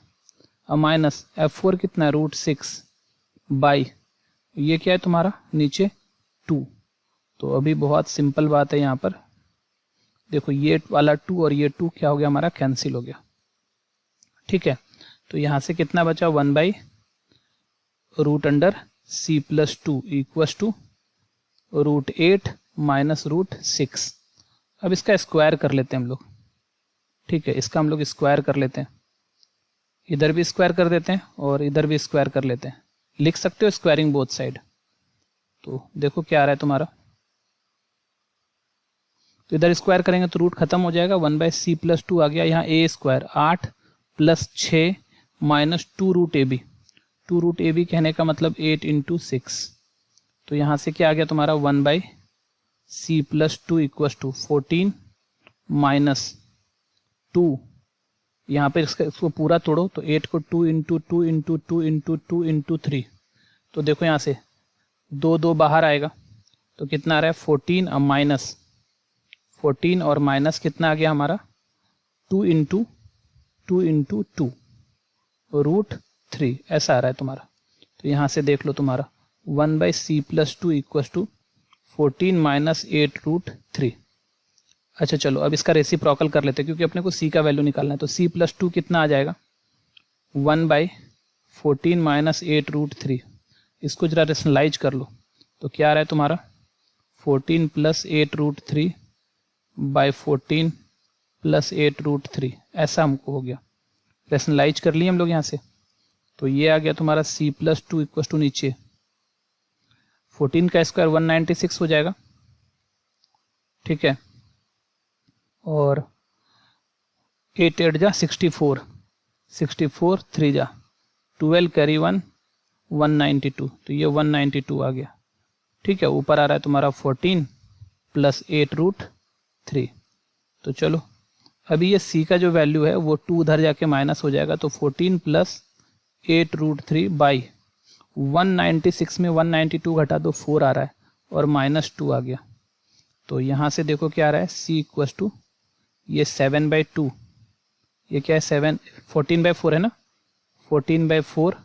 माइनस f4 कितना है, √6 बाई ये क्या है तुम्हारा नीचे 2। तो अभी बहुत सिंपल बात है यहाँ पर, देखो ये वाला 2 और ये 2 क्या हो गया हमारा, कैंसिल हो गया। ठीक है, तो यहाँ से कितना बचा, 1/√c + 2 = √8 - √6। अब इसका स्क्वायर कर लेते हैं हम लोग। ठीक है, इसका हम लोग स्क्वायर कर लेते हैं, इधर भी स्क्वायर कर देते हैं और इधर भी स्क्वायर कर लेते हैं। लिख सकते हो स्क्वायरिंग बोथ साइड। तो देखो क्या आ रहा है तुम्हारा, तो इधर स्क्वायर करेंगे तो रूट खत्म हो जाएगा, 1/c + 2 आ गया, यहाँ a² 8 + 6 - 2√ab, 2√ab कहने का मतलब 8 × 6, तो यहाँ से क्या आ गया तुम्हारा, 1/c + 2 = 14 - 2, यहाँ पर इसको पूरा तोड़ो तो 8 को 2 × 2 × 2 × 2 × 3, तो देखो यहाँ से 2 बाहर आएगा तो कितना आ रहा है, 14 14 और माइनस कितना आ गया हमारा, 2 × 2 × 2 √3, ऐसा आ रहा है तुम्हारा। तो यहाँ से देख लो तुम्हारा 1/c + 2 = 14 - 8 √3। अच्छा चलो अब इसका रेसिप्रोकल कर लेते हैं क्योंकि अपने को c का वैल्यू निकालना है। तो c + 2 कितना आ जाएगा, 1/14 - 8 √3। इसको जरा रेशनलाइज कर लो तो क्या आ रहा है तुम्हारा, 14 + 8 √3 / 14 + 8 √3, ऐसा हमको हो गया। रेशनलाइज कर लिए हम लोग यहाँ से, तो ये आ गया तुम्हारा c + 2 = नीचे 14 का स्क्वायर 196 हो जाएगा। ठीक है, और 8 8 जा 64, 64 3 जा 12 कैरी 1 192, तो ये 192 आ गया। ठीक है, ऊपर आ रहा है तुम्हारा 14 + 8 √3। तो चलो अभी ये c का जो वैल्यू है वो 2 उधर जाके माइनस हो जाएगा, तो 14 + 8 √3 बाई 196 में 192 घटा दो 4 आ रहा है और -2 आ गया। तो यहाँ से देखो क्या आ रहा है, c = ये 7/2, ये क्या है 14/4 है ना, 14/4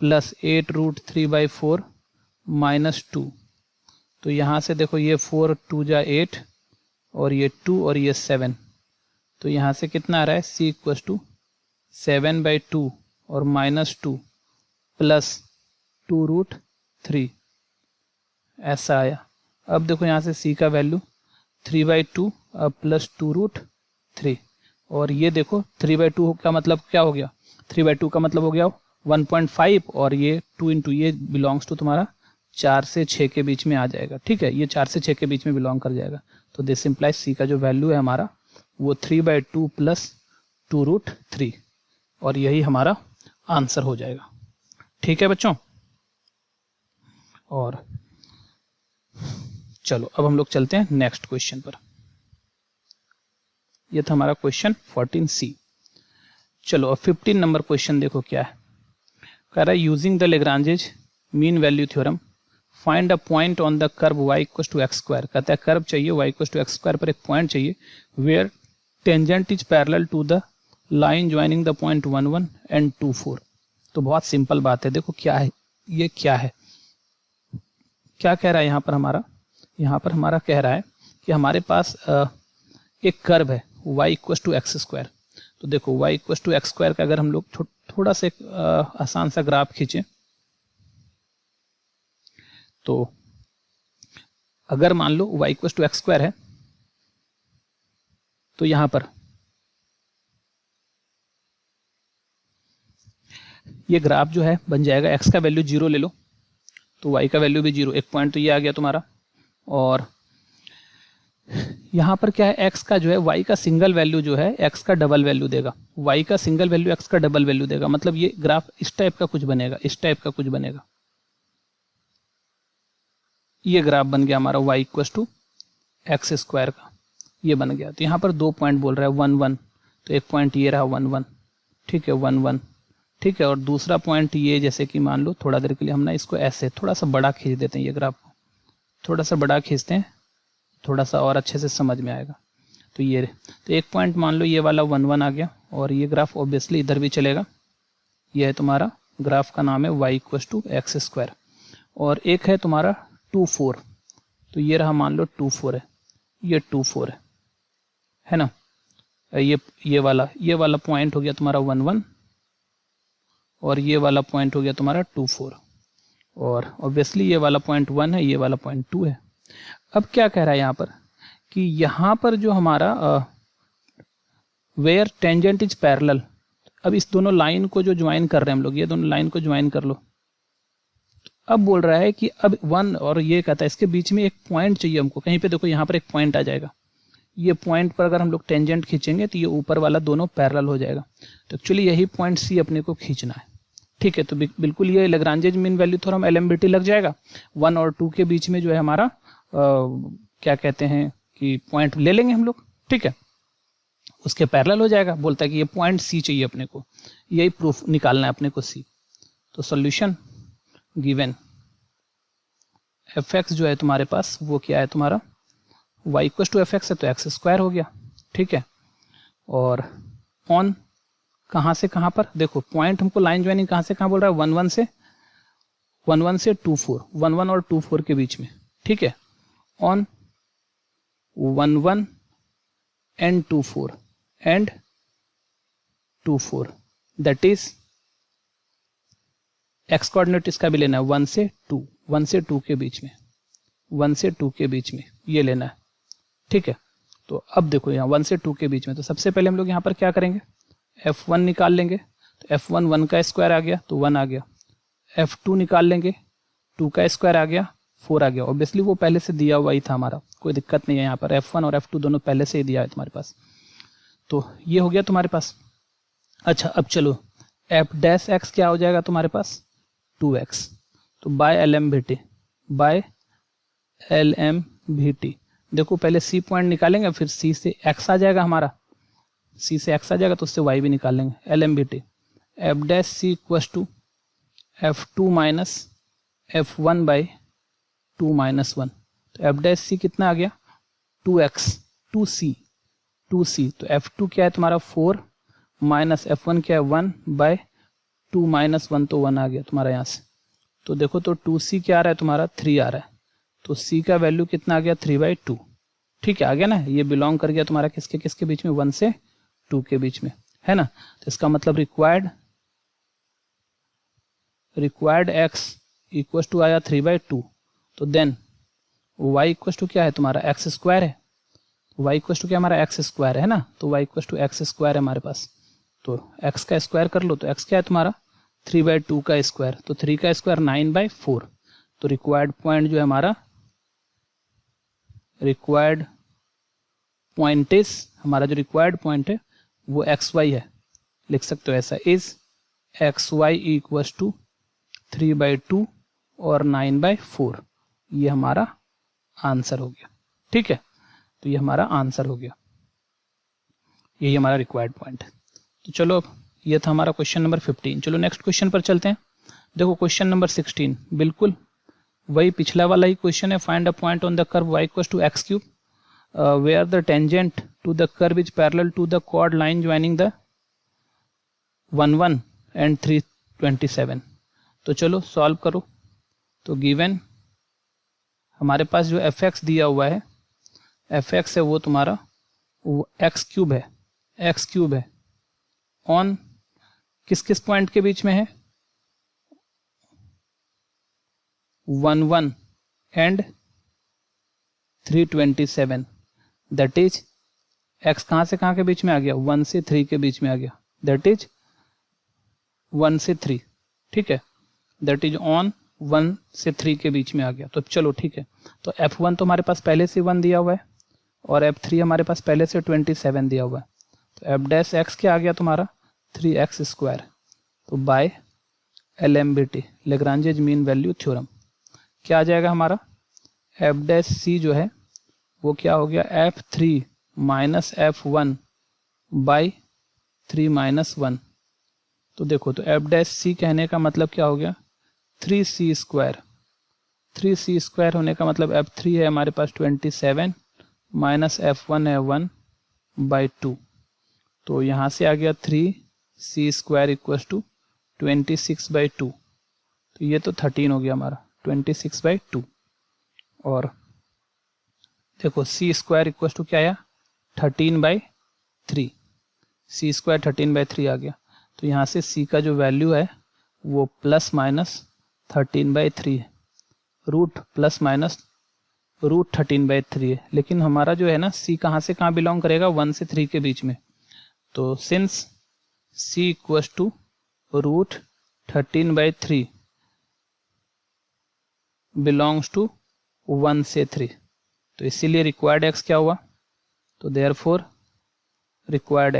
+ 8 √3/4 -2, तो यहाँ से देखो ये 4 2 जा 8 और ये 2 और ये 7, तो यहाँ से कितना आ रहा है, c = 7/2 और -2 + 2 √3, ऐसा आया। अब देखो यहाँ से c का वैल्यू 3/2 + 2 √3, और ये देखो 3/2 का मतलब क्या हो गया, 3/2 का मतलब हो गया 1.5, और ये 2 × ये बिलोंग्स टू तुम्हारा 4 से 6 के बीच में आ जाएगा। ठीक है, ये 4 से 6 के बीच में बिलोंग कर जाएगा। तो दिस इम्प्लाइज c का जो वैल्यू है हमारा वो 3/2 + 2 √3, और यही हमारा आंसर हो जाएगा। ठीक है बच्चों, और चलो अब हम लोग चलते हैं नेक्स्ट क्वेश्चन पर। ये था हमारा क्वेश्चन 14C। चलो अब 15 नंबर क्वेश्चन देखो क्या है, कह रहा है using the Lagrange's mean value theorem find a point on the curve y = x²। कहता है कर्व चाहिए y = x² पर एक पॉइंट चाहिए where tangent is parallel to the line joining the point 1 1 and 2 4। तो बहुत सिंपल बात है, देखो क्या है, ये क्या है, क्या कह रहा है यहाँ पर हमारा, यहाँ पर हमारा कह रहा है कि हमारे पास एक कर्व है y equal to x square. तो देखो y equal to x square का अगर हम लोग थोड़ा सा एक आसान सा ग्राफ खींचें, तो अगर मान लो y equal to x square है, तो यहां पर ये ग्राफ जो है बन जाएगा, x का वैल्यू 0 ले लो तो y का वैल्यू भी 0, एक पॉइंट तो ये आ गया तुम्हारा। और यहाँ पर क्या है, x का जो है y का सिंगल वैल्यू जो है x का डबल वैल्यू देगा, y का सिंगल वैल्यू x का डबल वैल्यू देगा। मतलब ये ग्राफ इस टाइप का कुछ बनेगा, इस टाइप का कुछ बनेगा। ये ग्राफ बन गया हमारा y equal to x square का, ये बन गया। तो यहाँ पर 2 पॉइंट बोल रहा है 1 1, तो एक पॉइंट ये रहा 1 1, ठीक है 1 1, ठीक है। और दूसरा पॉइंट ये, जैसे कि मान लो थोड़ा देर के लिए हम ना इसको ऐसे थोड़ा सा बड़ा खींच देते हैं, ये ग्राफ को थोड़ा सा बड़ा खींचते हैं, थोड़ा सा और अच्छे से समझ में आएगा। तो ये, तो एक पॉइंट मान लो ये वाला 1 1 आ गया, और ये ग्राफ ऑब्वियसली इधर भी चलेगा। ये है तुम्हारा ग्राफ का नाम है y equal to x square. और एक है तुम्हारा 2 4, तो ये रहा मान लो 2 4 है, ये 2 4 है ना। ये वाला पॉइंट हो गया तुम्हारा 1 1, और ये वाला पॉइंट हो गया तुम्हारा 2 4, और ऑब्वियसली ये वाला पॉइंट 1 है, ये वाला पॉइंट 2 है। अब क्या कह रहा है यहाँ पर कि यहाँ पर जो हमारा वेयर टेंजेंट इज पैरेलल, अब इस दोनों लाइन को जो ज्वाइन कर रहे हैं हम लोग, ये दोनों लाइन को ज्वाइन कर लो। अब बोल रहा है कि अब 1 और ये कहता है इसके बीच में एक पॉइंट चाहिए हमको, कहीं पे देखो यहाँ पर एक पॉइंट आ जाएगा, ये पॉइंट पर अगर हम लोग टेंजेंट खींचेंगे तो ये ऊपर वाला दोनों पैरेलल हो जाएगा। तो एक्चुअली यही पॉइंट सी अपने को खींचना है, ठीक है। तो बिल्कुल ये Lagrange mean value theorem LMBT लग जाएगा। 1 और 2 के बीच में जो है हमारा क्या कहते हैं कि पॉइंट ले लेंगे हम लोग, ठीक है, उसके पैरेलल हो जाएगा। बोलता है कि ये पॉइंट सी चाहिए अपने को, यही प्रूफ निकालना है अपने को सी। तो सॉल्यूशन गिवन fx जो है तुम्हारे पास वो क्या है तुम्हारा y इक्वल टू fx है, तो एक्स स्क्वायर हो गया, ठीक है। और ऑन कहाँ से कहाँ पर, देखो पॉइंट हमको लाइन ज्वाइनिंग कहाँ से कहाँ बोल रहा है, 1 1 से 2 4, 1 1 और 2 4 के बीच में, ठीक है। On 1 1 and 2 4 and 2 4, that is x coordinate इसका भी लेना है 1 से 2, 1 से 2 के बीच में, 1 से 2 के बीच में ये लेना है, ठीक है। तो अब देखो यहाँ 1 से 2 के बीच में, तो सबसे पहले हम लोग यहाँ पर क्या करेंगे, f1 निकाल लेंगे। तो f1 1 का स्क्वायर आ गया तो 1 आ गया, f2 निकाल लेंगे, 2 का स्क्वायर आ गया 4 आ गया। ऑब्वियसली वो पहले से दिया हुआ ही था हमारा, कोई दिक्कत नहीं है, यहाँ पर f1 और f2 दोनों पहले से ही दिया है तुम्हारे पास। तो ये हो गया तुम्हारे पास। अच्छा अब चलो f डैश x क्या हो जाएगा तुम्हारे पास 2x, तो बाय LMVT। देखो पहले C पॉइंट निकालेंगे, फिर C से x आ जाएगा हमारा, C से x आ जाएगा तो उससे y भी निकाल लेंगे। LMVT f dash C equal to f2 माइनस f1 बाई 2 माइनस 1। तो f डैश C कितना आ गया 2x 2C। तो f2 क्या है तुम्हारा 4 माइनस f1 क्या है 1 बाय 2 माइनस 1, तो 1 आ गया तुम्हारा यहाँ से। तो देखो तो 2C क्या आ रहा है तुम्हारा 3 आ रहा है, तो C का वैल्यू कितना आ गया 3/2, ठीक है, आ गया ना। ये बिलोंग कर गया तुम्हारा किसके किसके बीच में, 1 से 2 के बीच में, है ना। तो इसका मतलब रिक्वायर्ड x इक्वल टू आया 3/2, तो देन y इक्वल टू क्या है तुम्हारा एक्स स्क्वायर है, y इक्वल टू क्या हमारा एक्स स्क्वायर है ना, तो y equal to x square है हमारे पास। तो x का स्क्वायर कर लो, तो x क्या है तुम्हारा 3/2 का स्क्वायर, तो 3 का स्क्वायर 9/4। तो रिक्वायर्ड पॉइंट जो है हमारा, रिक्वायर्ड पॉइंटेज हमारा जो रिक्वायर्ड पॉइंट है वो xy है, लिख सकते हो ऐसा, इज xy इक्वल टू 3/2 और 9/4। ये हमारा आंसर हो गया, ठीक है। तो ये हमारा आंसर हो गया, यही हमारा रिक्वायर्ड पॉइंट है। तो चलो ये था हमारा क्वेश्चन नंबर 15। चलो नेक्स्ट क्वेश्चन पर चलते हैं। देखो क्वेश्चन नंबर 16 बिल्कुल वही पिछला वाला ही क्वेश्चन है। Find a point on the curve y equal to x cube where the tangent to the curve is parallel to the chord line joining the 1 1 and 327। तो चलो सॉल्व करो। तो गिवन हमारे पास जो fx दिया हुआ है एफ एक्स है वो तुम्हारा वो एक्स क्यूब है, एक्स क्यूब है ऑन किस किस पॉइंट के बीच में है, 1 1 एंड 327, दैट इज एक्स कहाँ से कहाँ के बीच में आ गया, 1 से 3 के बीच में आ गया, दैट इज 1 से 3, ठीक है, दैट इज ऑन 1 से 3 के बीच में आ गया। तो चलो ठीक है, तो F1 तो हमारे पास पहले से 1 दिया हुआ है और F3 हमारे पास पहले से 27 दिया हुआ है, तो F डैश एक्स क्या आ गया तुम्हारा 3x²। तो by LMBT Lagrange's mean value theorem क्या आ जाएगा हमारा, F डैश C जो है वो क्या हो गया F3 minus F1 by 3 minus 1। तो देखो तो F डैश C कहने का मतलब क्या हो गया 3c², 3c² होने का मतलब F3 है हमारे पास 27 माइनस F1 है 1 बाई 2, तो यहाँ से आ गया 3c² इक्वल्स टू 26/2, तो ये तो 13 हो गया हमारा 26/2। और देखो c² इक्वल्स टू क्या आया 13/3, c² 13/3 आ गया, तो यहाँ से c का जो वैल्यू है वो प्लस माइनस 13/3 है, रूट प्लस माइनस रूट 13/3 है, लेकिन हमारा जो है ना c कहाँ से कहाँ बिलोंग करेगा 1 से 3 के बीच में, तो since c equals to root 13/3 belongs to 1 से 3, तो इसीलिए रिक्वायर्ड x क्या हुआ, तो therefore required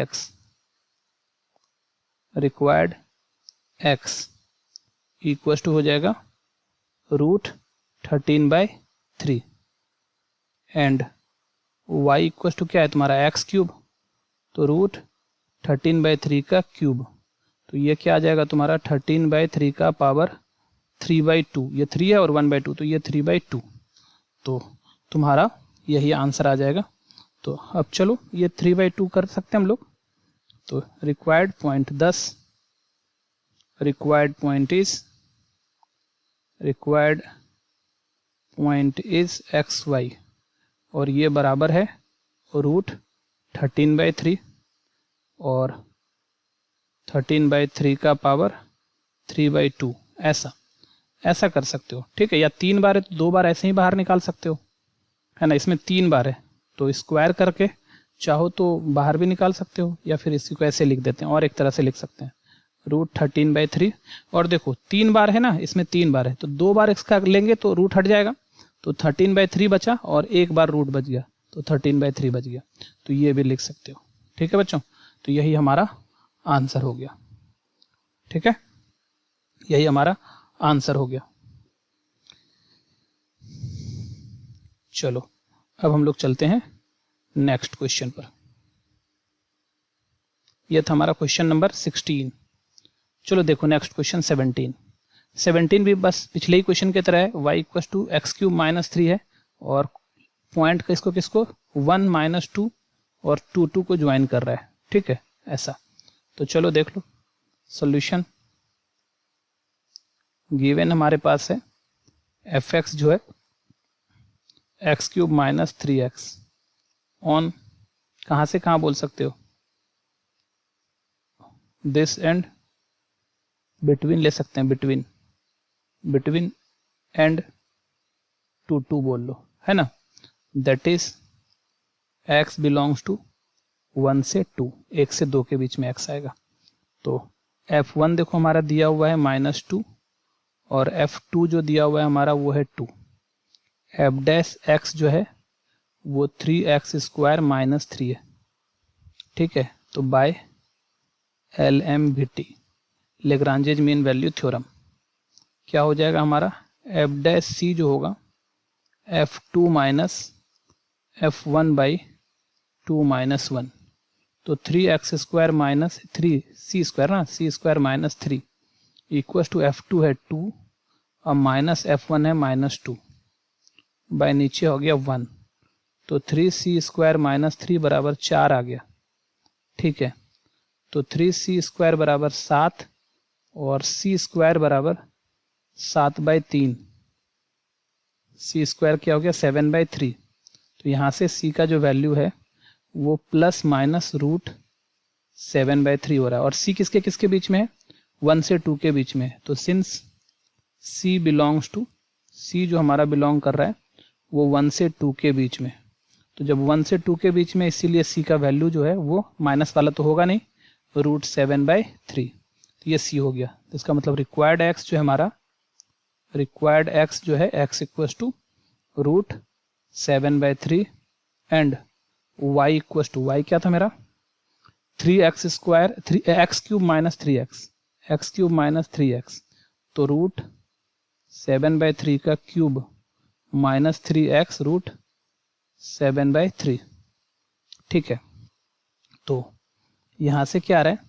x equals to हो जाएगा root 13/3 and y equals to क्या है तुम्हारा x क्यूब, तो रूट 13/3 का क्यूब, तो ये क्या आ जाएगा तुम्हारा 13/3 का पावर 3/2, ये 3 है और 1/2 तो ये 3/2, तो तुम्हारा यही आंसर आ जाएगा। तो अब चलो ये 3/2 कर सकते हैं हम लोग, तो रिक्वायर्ड पॉइंट इज XY और ये बराबर है रूट 13/3 और 13/3 का पावर 3/2, ऐसा कर सकते हो, ठीक है, या 3 बार है तो 2 बार ऐसे ही बाहर निकाल सकते हो, है ना, इसमें 3 बार है तो स्क्वायर करके चाहो तो बाहर भी निकाल सकते हो, या फिर इसी को ऐसे लिख देते हैं और एक तरह से लिख सकते हैं रूट 13/3, और देखो 3 बार है ना, इसमें 3 बार है तो 2 बार इसका लेंगे तो रूट हट जाएगा, तो 13/3 बचा और एक बार रूट बच गया तो 13/3 बच गया, तो ये भी लिख सकते हो, ठीक है बच्चों, तो यही हमारा आंसर हो गया, ठीक है, यही हमारा आंसर हो गया। चलो अब हम लोग चलते हैं नेक्स्ट क्वेश्चन पर, यह था हमारा क्वेश्चन नंबर 16। चलो देखो नेक्स्ट क्वेश्चन 17 भी बस पिछले ही क्वेश्चन की तरह है, y equal to x³ minus 3 है और पॉइंट किसको 1 माइनस 2 और 2 को ज्वाइन कर रहा है, ठीक है ऐसा। तो चलो देख लो सॉल्यूशन, गिवन हमारे पास है fx जो है x³ माइनस 3x ऑन कहाँ से कहाँ बोल सकते हो, दिस एंड बिटवीन ले सकते हैं, बिटवीन एंड 2 बोल लो, है ना, that is x belongs to 1 से 2, 1 से 2 के बीच में x आएगा। तो f1 देखो हमारा दिया हुआ है -2 और f2 जो दिया हुआ है हमारा वो है 2, f डैश x जो है वो 3x² माइनस 3 है, ठीक है, तो by LMBT Lagrange's mean value theorem क्या हो जाएगा हमारा f डैश C जो होगा f2 माइनस f1 बाई 2 माइनस 1, तो 3x² माइनस 3c² ना, c² minus 3 equal to f2 है 2 और माइनस f1 है -2 बाय नीचे हो गया 1, तो 3c² माइनस 3 बराबर 4 आ गया, ठीक है, तो 3c² बराबर 7 और c² बराबर 7/3, c² क्या हो गया 7/3, तो यहाँ से c का जो वैल्यू है वो प्लस माइनस रूट 7/3 हो रहा है, और c किसके किसके बीच में है, 1 से 2 के बीच में है। तो since c belongs to, c जो हमारा बिलोंग कर रहा है वो 1 से 2 के बीच में, तो जब 1 से 2 के बीच में, इसीलिए c का वैल्यू जो है वो माइनस वाला तो होगा नहीं, रूट 7/3, तो ये c हो गया। तो इसका मतलब रिक्वायर्ड x जो है हमारा, रिक्वायर्ड x जो है x equals to root 7/3 and y equals to, y क्या था मेरा 3x square, x cube minus 3x, x cube minus 3x, तो रूट 7/3 का क्यूब माइनस 3x रूट 7/3। ठीक है, तो यहाँ से क्या आ रहा है,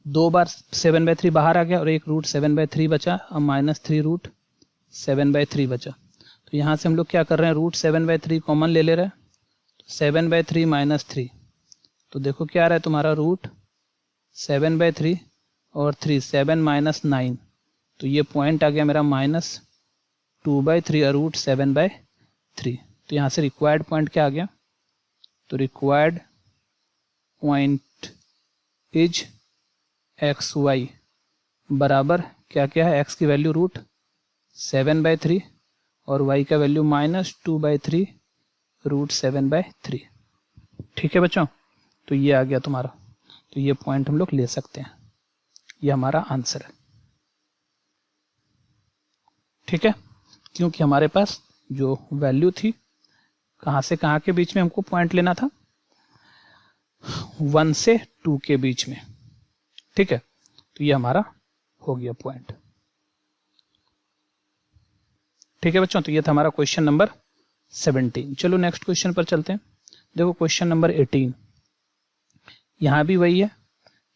2 बार 7/3 बाहर आ गया और एक रूट 7/3 बचा, अब माइनस 3 रूट 7/3 बचा। तो यहाँ से हम लोग क्या कर रहे हैं, रूट 7/3 कॉमन ले ले रहे हैं, तो 7/3 माइनस 3, तो देखो क्या आ रहा है तुम्हारा रूट 7/3 और 3, 7 माइनस 9, तो ये पॉइंट आ गया मेरा माइनस 2/3 रूट 7/3। तो यहाँ से रिक्वायर्ड पॉइंट क्या आ गया, तो required point is x y बराबर क्या क्या है, x की वैल्यू रूट 7/3 और y का वैल्यू माइनस 2/3 रूट 7/3। ठीक है बच्चों, तो ये आ गया तुम्हारा, तो ये पॉइंट हम लोग ले सकते हैं, ये हमारा आंसर है। ठीक है, क्योंकि हमारे पास जो वैल्यू थी, कहाँ से कहाँ के बीच में हमको पॉइंट लेना था, 1 से 2 के बीच में। ठीक है, तो ये हमारा हो गया पॉइंट। ठीक है बच्चों, तो ये था हमारा क्वेश्चन नंबर 17। चलो नेक्स्ट क्वेश्चन पर चलते हैं। देखो क्वेश्चन नंबर 18, यहाँ भी वही है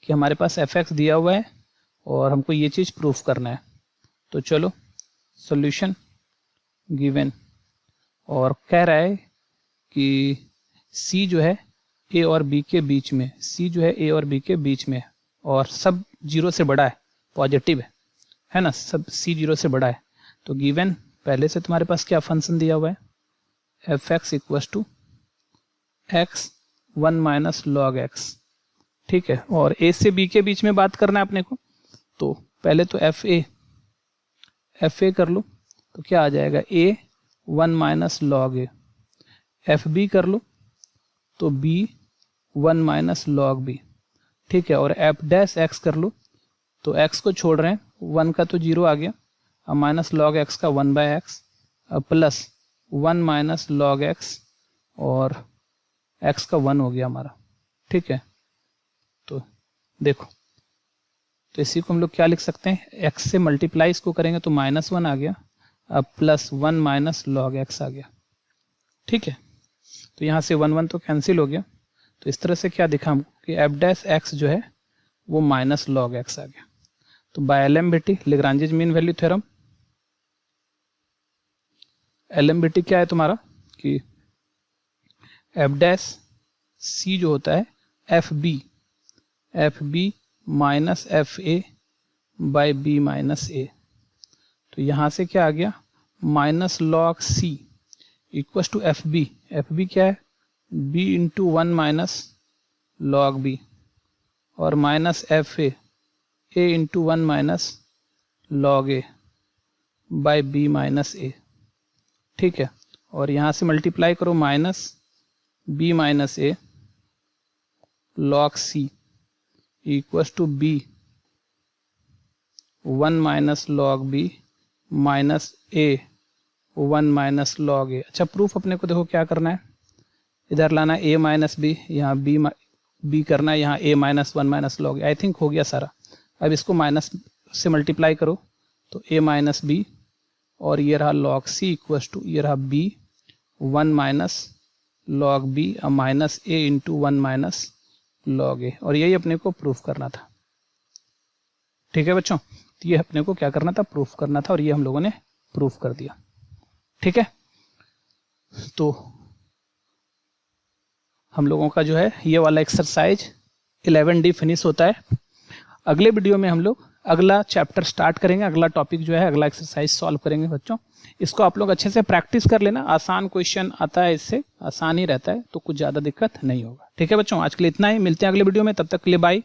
कि हमारे पास fx दिया हुआ है और हमको ये चीज़ प्रूफ करना है। तो चलो सॉल्यूशन गिवन, और कह रहा है कि c जो है a और b के बीच में, c जो है a और b के बीच में और सब 0 से बड़ा है, पॉजिटिव है ना, सब c 0 से बड़ा है। तो गिवन पहले से तुम्हारे पास क्या फंक्शन दिया हुआ है, fx equals to x 1 minus log x। ठीक है, और a से b के बीच में बात करना है अपने को, तो पहले तो fa कर लो, तो क्या आ जाएगा a 1 minus log a, fb कर लो तो b 1 माइनस लॉग b। ठीक है, और f डैश x कर लो, तो x को छोड़ रहे हैं, 1 का तो 0 आ गया, अब माइनस लॉग x का 1/x, अब प्लस 1 माइनस लॉग x और x का 1 हो गया हमारा। ठीक है, तो देखो, तो इसी को हम लोग क्या लिख सकते हैं, x से मल्टीप्लाई इसको करेंगे तो -1 आ गया, अब प्लस 1 माइनस लॉग x आ गया। ठीक है, तो यहाँ से 1 1 तो कैंसिल हो गया, तो इस तरह से क्या दिखा हमको कि f डैश x जो है वो माइनस लॉग x आ गया। तो by LMBT, Lagrange's mean value theorem, LMBT क्या है तुम्हारा कि f डैश c जो होता है FB minus FA by B minus A। तो यहाँ से क्या आ गया, minus log c equals to FB क्या है, b into 1 minus log b, और minus FA a into 1 minus log a by b minus a। ठीक है, और यहाँ से मल्टीप्लाई करो minus b minus a log c equals to b 1 minus log b minus a 1 minus log a। अच्छा, proof अपने को देखो क्या करना है, इधर लाना a माइनस b, यहाँ b करना है, यहाँ a minus 1 minus log a। I think हो गया सारा। अब इसको माइनस से मल्टीप्लाई करो तो a माइनस b, और ये रहा लॉग c इक्वस टू, ये रहा b 1 minus log b minus a into 1 minus log a, और यही अपने को प्रूफ करना था। ठीक है बच्चों, तो ये अपने को क्या करना था, प्रूफ करना था, और ये हम लोगों ने प्रूफ कर दिया। ठीक है, तो हम लोगों का जो है ये वाला एक्सरसाइज 11D फिनिश होता है। अगले वीडियो में हम लोग अगला चैप्टर स्टार्ट करेंगे, अगला टॉपिक जो है, अगला एक्सरसाइज सॉल्व करेंगे बच्चों। इसको आप लोग अच्छे से प्रैक्टिस कर लेना, आसान क्वेश्चन आता है, इससे आसान ही रहता है, तो कुछ ज़्यादा दिक्कत नहीं होगा। ठीक है बच्चों, आज के लिए इतना ही, मिलते हैं अगले वीडियो में, तब तक के लिए बाय।